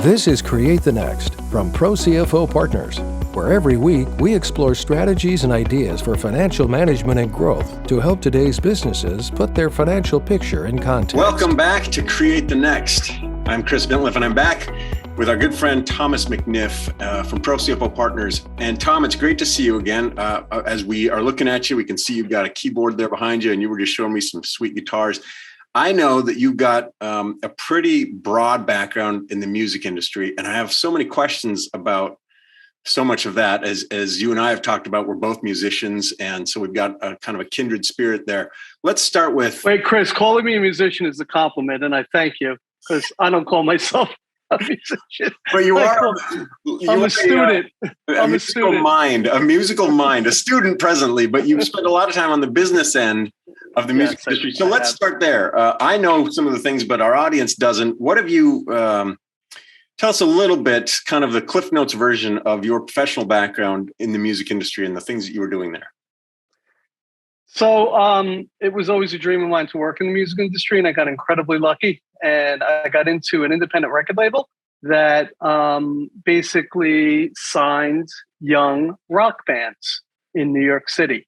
This is Create the Next from ProCFO Partners, where every week we explore strategies and ideas for financial management and growth to help today's businesses put their financial picture in context. Welcome back to Create the Next. I'm Chris Bentliff, and I'm back with our good friend Thomas McNiff from ProCFO Partners. And Tom, it's great to see you again. As we are looking at you, we can see you've got a keyboard there behind you, and you were just showing me some sweet guitars. I know that you've got a pretty broad background in the music industry, and I have so many questions about so much of that. As you and I have talked about, we're both musicians, and so we've got a kind of a kindred spirit there. Let's start with... Wait, Chris, calling me a musician is a compliment, and I thank you, because I don't call myself a musician. But you are... I'm a student. A musical mind, a student presently, but you've spent a lot of time on the business end of the music industry. So let's start there. I know some of the things, but our audience doesn't. What have you, tell us a little bit, kind of the Cliff Notes version of your professional background in the music industry and the things that you were doing there. So it was always a dream of mine to work in the music industry, and I got incredibly lucky. And I got into an independent record label that basically signed young rock bands in New York City.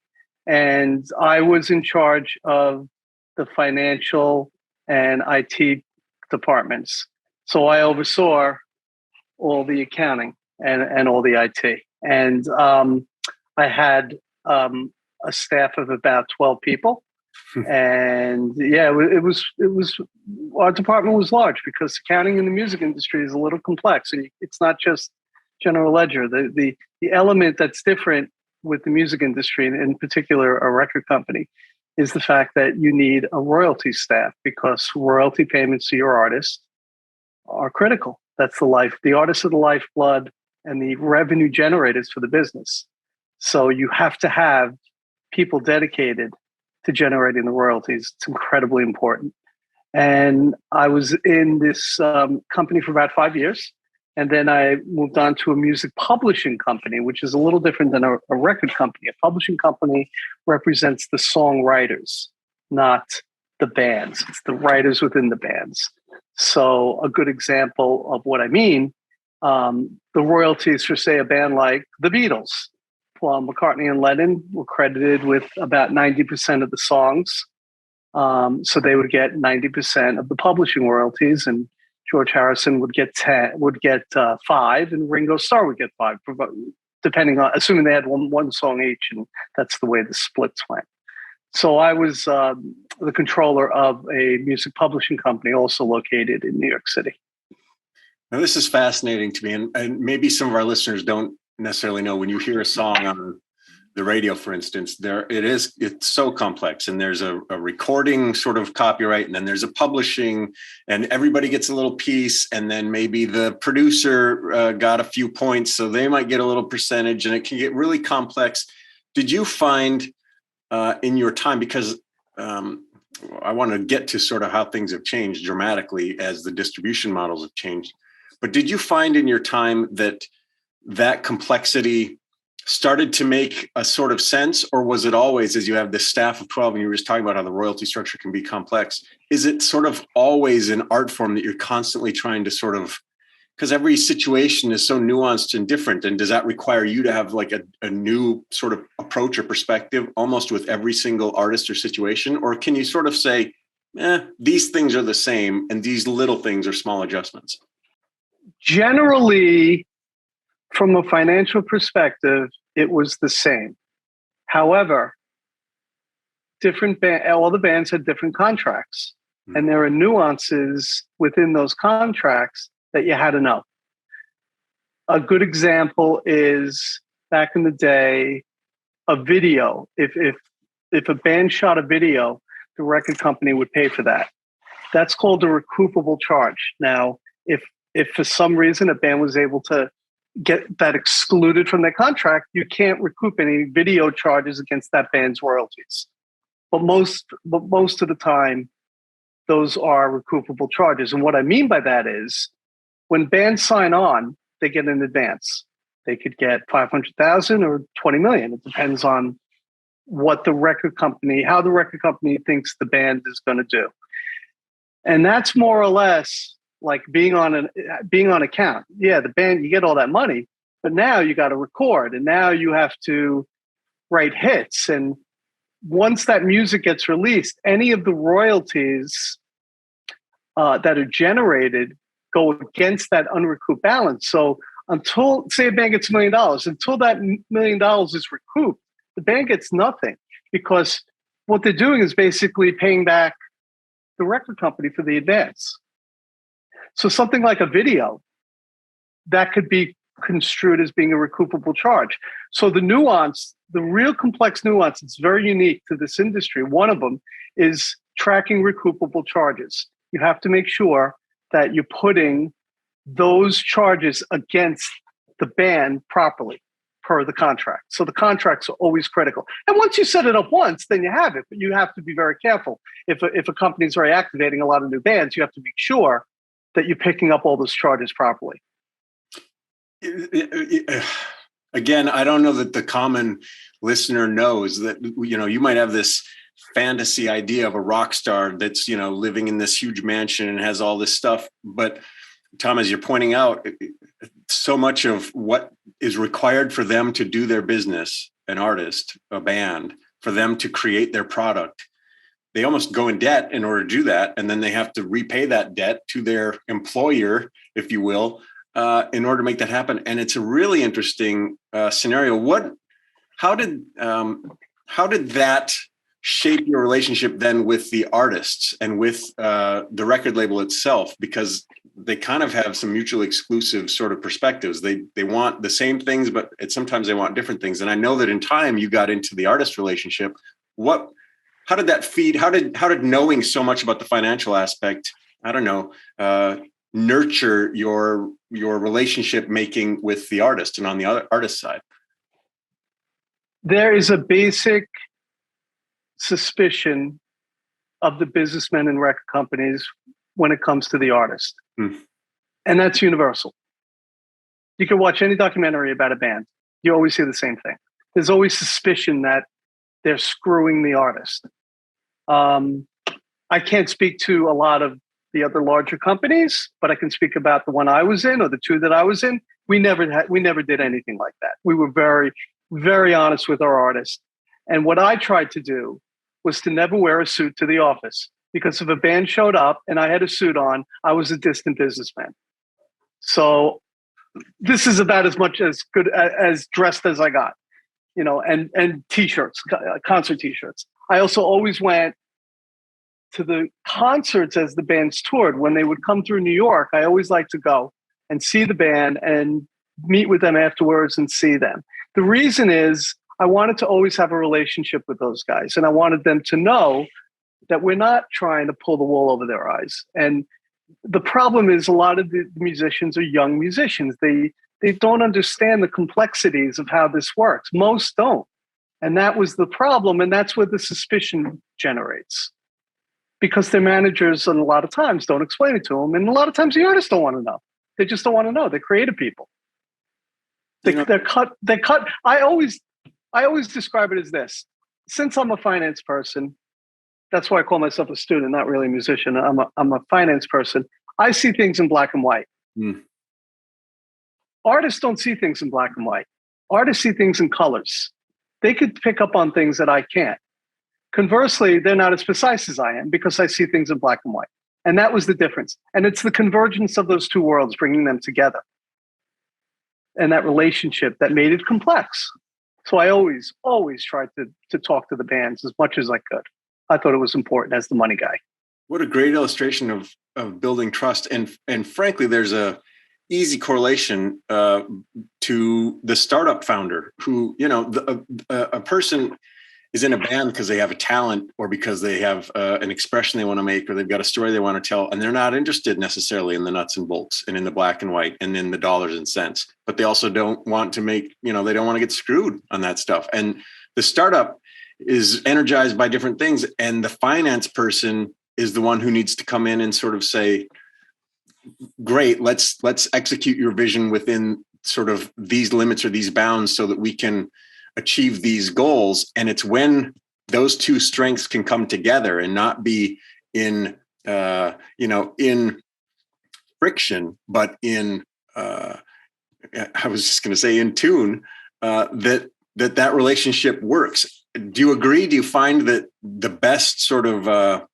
And I was in charge of the financial and IT departments. So I oversaw all the accounting and all the IT. And I had a staff of about 12 people. And yeah, it was our department was large because accounting in the music industry is a little complex. And it's not just general ledger. The element that's different with the music industry, and in particular a record company, is the fact that you need a royalty staff, because royalty payments to your artist are critical. That's the artists are the lifeblood and the revenue generators for the business. So you have to have people dedicated to generating the royalties. It's incredibly important. And I was in this company for about 5 years. And then I moved on to a music publishing company, which is a little different than a record company. A publishing company represents the songwriters, not the bands. It's the writers within the bands. So a good example of what I mean, the royalties for, say, a band like the Beatles. Paul McCartney and Lennon were credited with about 90% of the songs. So they would get 90% of the publishing royalties, and George Harrison would get 5, and Ringo Starr would get 5, depending on, assuming they had one song each, and that's the way the splits went. So I was the controller of a music publishing company, also located in New York City. Now, this is fascinating to me, and maybe some of our listeners don't necessarily know. When you hear a song on the radio, for instance, it's so complex, and there's a recording sort of copyright, and then there's a publishing, and everybody gets a little piece, and then maybe the producer got a few points, so they might get a little percentage, and it can get really complex. Did you find in your time, because I want to get to sort of how things have changed dramatically as the distribution models have changed, but did you find in your time that complexity started to make a sort of sense, or was it always, as you have this staff of 12 and you were just talking about how the royalty structure can be complex, is it sort of always an art form that you're constantly trying to sort of, because every situation is so nuanced and different, and does that require you to have like a new sort of approach or perspective almost with every single artist or situation? Or can you sort of say, these things are the same and these little things are small adjustments? Generally, from a financial perspective, it was the same. However, all the bands had different contracts, and there are nuances within those contracts that you had to know. A good example is back in the day, a video. If a band shot a video, the record company would pay for that. That's called a recoupable charge. Now, if for some reason a band was able to get that excluded from their contract, you can't recoup any video charges against that band's royalties. But most of the time, those are recoupable charges. And what I mean by that is, when bands sign on, they get an advance. They could get $500,000 or $20 million. It depends on how the record company thinks the band is going to do. And that's more or less like being on account. Yeah, the band, you get all that money, but now you got to record, and now you have to write hits. And once that music gets released, any of the royalties that are generated go against that unrecouped balance. So until, say, a band gets $1 million, until that $1 million is recouped, the band gets nothing, because what they're doing is basically paying back the record company for the advance. So something like a video, that could be construed as being a recoupable charge. So the nuance, the real complex nuance, it's very unique to this industry. One of them is tracking recoupable charges. You have to make sure that you're putting those charges against the band properly per the contract. So the contracts are always critical. And once you set it up once, then you have it, but you have to be very careful. If a company is very activating a lot of new bands, you have to make sure that you're picking up all those charges properly. Again, I don't know that the common listener knows that, you might have this fantasy idea of a rock star that's, living in this huge mansion and has all this stuff. But Tom, as you're pointing out, so much of what is required for them to do their business, an artist, a band, for them to create their product, they almost go in debt in order to do that. And then they have to repay that debt to their employer, if you will, in order to make that happen. And it's a really interesting scenario. How did that shape your relationship then with the artists and with the record label itself? Because they kind of have some mutually exclusive sort of perspectives. They want the same things, but sometimes they want different things. And I know that in time you got into the artist relationship. How did that feed? How did knowing so much about the financial aspect, I don't know, nurture your relationship making with the artist and on the other artist side? There is a basic suspicion of the businessmen and record companies when it comes to the artist. And that's universal. You can watch any documentary about a band. You always see the same thing. There's always suspicion that they're screwing the artist. I can't speak to a lot of the other larger companies, but I can speak about the one I was in, or the two that I was in. We never did anything like that. We were very, very honest with our artists. And what I tried to do was to never wear a suit to the office, because if a band showed up and I had a suit on, I was a distant businessman. So this is about as much as good as dressed as I got, and t-shirts, concert t-shirts. I also always went to the concerts as the bands toured. When they would come through New York, I always liked to go and see the band and meet with them afterwards and see them. The reason is I wanted to always have a relationship with those guys, and I wanted them to know that we're not trying to pull the wool over their eyes. And the problem is a lot of the musicians are young musicians. They don't understand the complexities of how this works. Most don't. And that was the problem. And that's where the suspicion generates, because their managers, and a lot of times, don't explain it to them. And a lot of times the artists don't want to know. They just don't want to know. They're creative people. They're cut. I always describe it as this. Since I'm a finance person, that's why I call myself a student, not really a musician. I'm a finance person. I see things in black and white. Artists don't see things in black and white. Artists see things in colors. They could pick up on things that I can't. Conversely, they're not as precise as I am, because I see things in black and white. And that was the difference. And it's the convergence of those two worlds, bringing them together, and that relationship that made it complex. So I always tried to talk to the bands as much as I could. I thought it was important as the money guy. What a great illustration of building trust. And frankly, there's a easy correlation to the startup founder who, a person is in a band because they have a talent, or because they have an expression they want to make, or they've got a story they want to tell, and they're not interested necessarily in the nuts and bolts and in the black and white and in the dollars and cents. But they also don't want to make, they don't want to get screwed on that stuff. And the startup is energized by different things, and the finance person is the one who needs to come in and sort of say, great, let's execute your vision within sort of these limits or these bounds so that we can achieve these goals. And it's when those two strengths can come together and not be in friction, but in I was just going to say in tune, that relationship works. Do you agree? Do you find that the best sort of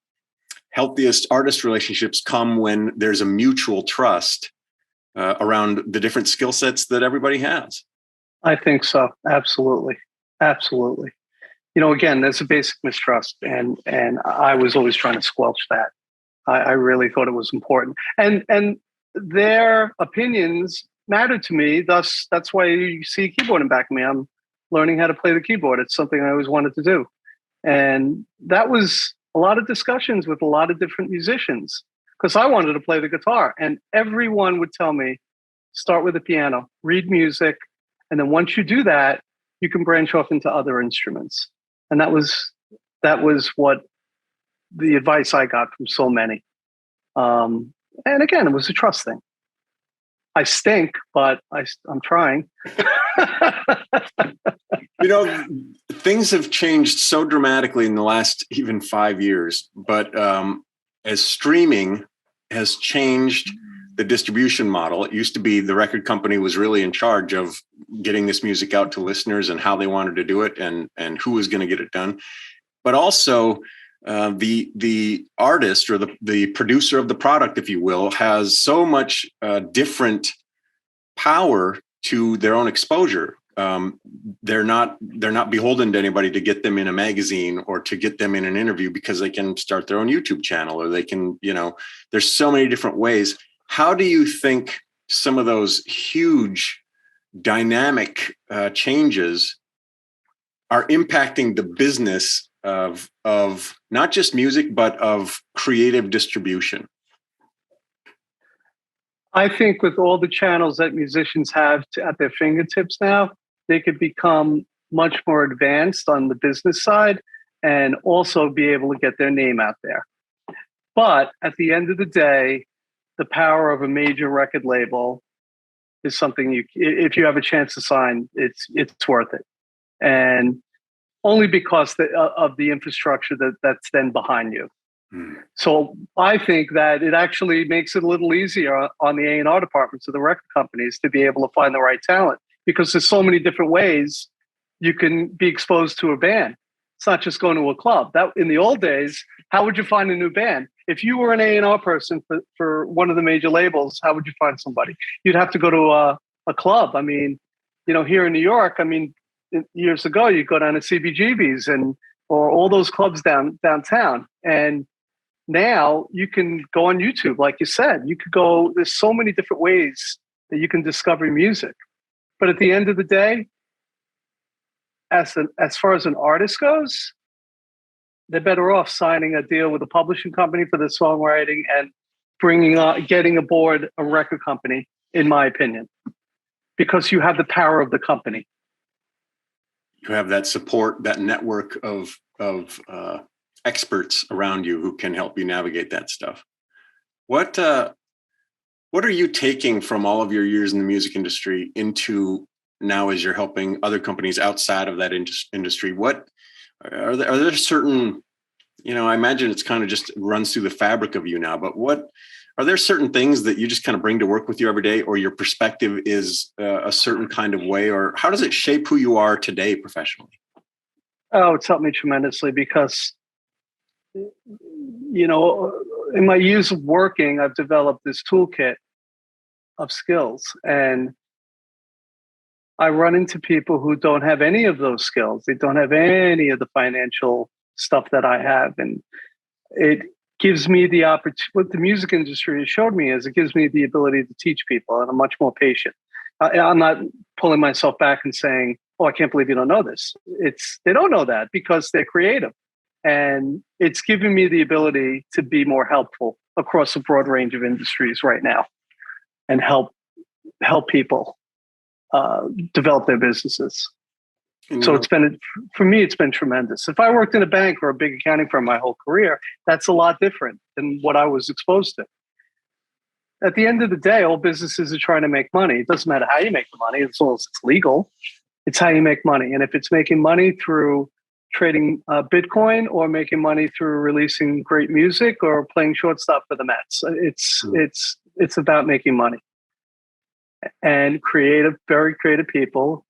healthiest artist relationships come when there's a mutual trust around the different skill sets that everybody has? I think so. Absolutely. Absolutely. Again, there's a basic mistrust, and I was always trying to squelch that. I really thought it was important. And their opinions mattered to me. Thus, that's why you see a keyboard in back of me. I'm learning how to play the keyboard. It's something I always wanted to do. And that was a lot of discussions with a lot of different musicians because I wanted to play the guitar. And everyone would tell me, start with the piano, read music. And then once you do that, you can branch off into other instruments. And that was what the advice I got from so many. And again, it was a trust thing. I stink, but I'm trying. Things have changed so dramatically in the last even 5 years, but as streaming has changed the distribution model, it used to be the record company was really in charge of getting this music out to listeners and how they wanted to do it and who was going to get it done. But also the artist or the producer of the product, if you will, has so much different power to their own exposure. They're not beholden to anybody to get them in a magazine or to get them in an interview because they can start their own YouTube channel or they can, there's so many different ways. How do you think some of those huge dynamic changes are impacting the business of not just music, but of creative distribution? I think with all the channels that musicians have at their fingertips now, they could become much more advanced on the business side and also be able to get their name out there. But at the end of the day, the power of a major record label is something if you have a chance to sign, it's worth it. And only because of the infrastructure that's then behind you. So I think that it actually makes it a little easier on the A&R departments of the record companies to be able to find the right talent because there's so many different ways you can be exposed to a band. It's not just going to a club. That in the old days, how would you find a new band? If you were an A&R person for one of the major labels, how would you find somebody? You'd have to go to a club. I mean, here in New York, years ago, you go down to CBGB's or all those clubs downtown. And now you can go on YouTube, like you said. You could go, there's so many different ways that you can discover music. But at the end of the day, as far as an artist goes, they're better off signing a deal with a publishing company for the songwriting and getting aboard a record company, in my opinion, because you have the power of the company. You have that support, that network of experts around you who can help you navigate that stuff. What are you taking from all of your years in the music industry into now as you're helping other companies outside of that industry? What are there certain, I imagine it's kind of just runs through the fabric of you now, but are there certain things that you just kind of bring to work with you every day, or your perspective is a certain kind of way, or how does it shape who you are today professionally? Oh, it's helped me tremendously because, in my years of working, I've developed this toolkit of skills, and I run into people who don't have any of those skills. They don't have any of the financial stuff that I have. And it gives me the opportunity. What the music industry has showed me is it gives me the ability to teach people, and I'm much more patient. I'm not pulling myself back and saying, oh, I can't believe you don't know this. They don't know that because they're creative. And it's giving me the ability to be more helpful across a broad range of industries right now and help people develop their businesses. So for me, it's been tremendous. If I worked in a bank or a big accounting firm my whole career, that's a lot different than what I was exposed to. At the end of the day, all businesses are trying to make money. It doesn't matter how you make the money, as long as it's legal. It's how you make money. And if it's making money through trading Bitcoin or making money through releasing great music or playing shortstop for the Mets, it's it's about making money. And very creative people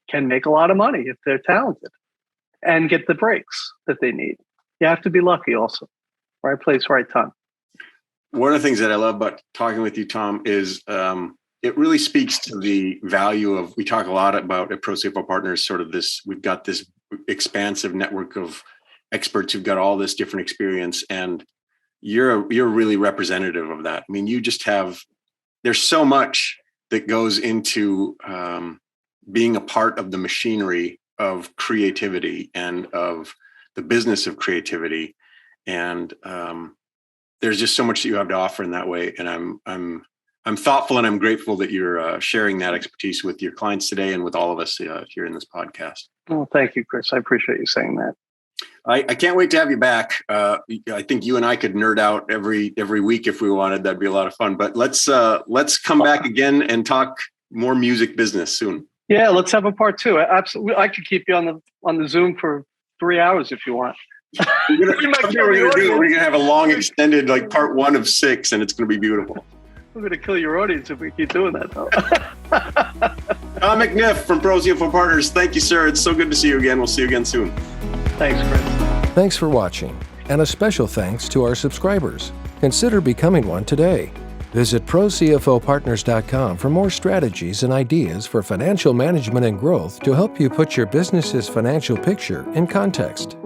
can make a lot of money if they're talented and get the breaks that they need. You have to be lucky also. Right place, right time. One of the things that I love about talking with you, Tom, is it really speaks to the value of, we talk a lot about at ProCFO Partners, sort of this, we've got this expansive network of experts who've got all this different experience, and you're really representative of that. I mean, you just have, there's so much that goes into being a part of the machinery of creativity and of the business of creativity. And there's just so much that you have to offer in that way. And I'm thoughtful and I'm grateful that you're sharing that expertise with your clients today and with all of us here in this podcast. Well, thank you, Chris. I appreciate you saying that. I can't wait to have you back. I think you and I could nerd out every week if we wanted. That'd be a lot of fun. But let's come back again and talk more music business soon. Yeah, let's have a part 2. Absolutely, I could keep you on the Zoom for 3 hours if you want. We're gonna have a long extended part 1 of 6, and it's gonna be beautiful. We're gonna kill your audience if we keep doing that, though. Tom McNiff from ProCFO Partners. Thank you, sir. It's so good to see you again. We'll see you again soon. Thanks, Chris. Thanks for watching, and a special thanks to our subscribers. Consider becoming one today. Visit ProCFOPartners.com for more strategies and ideas for financial management and growth to help you put your business's financial picture in context.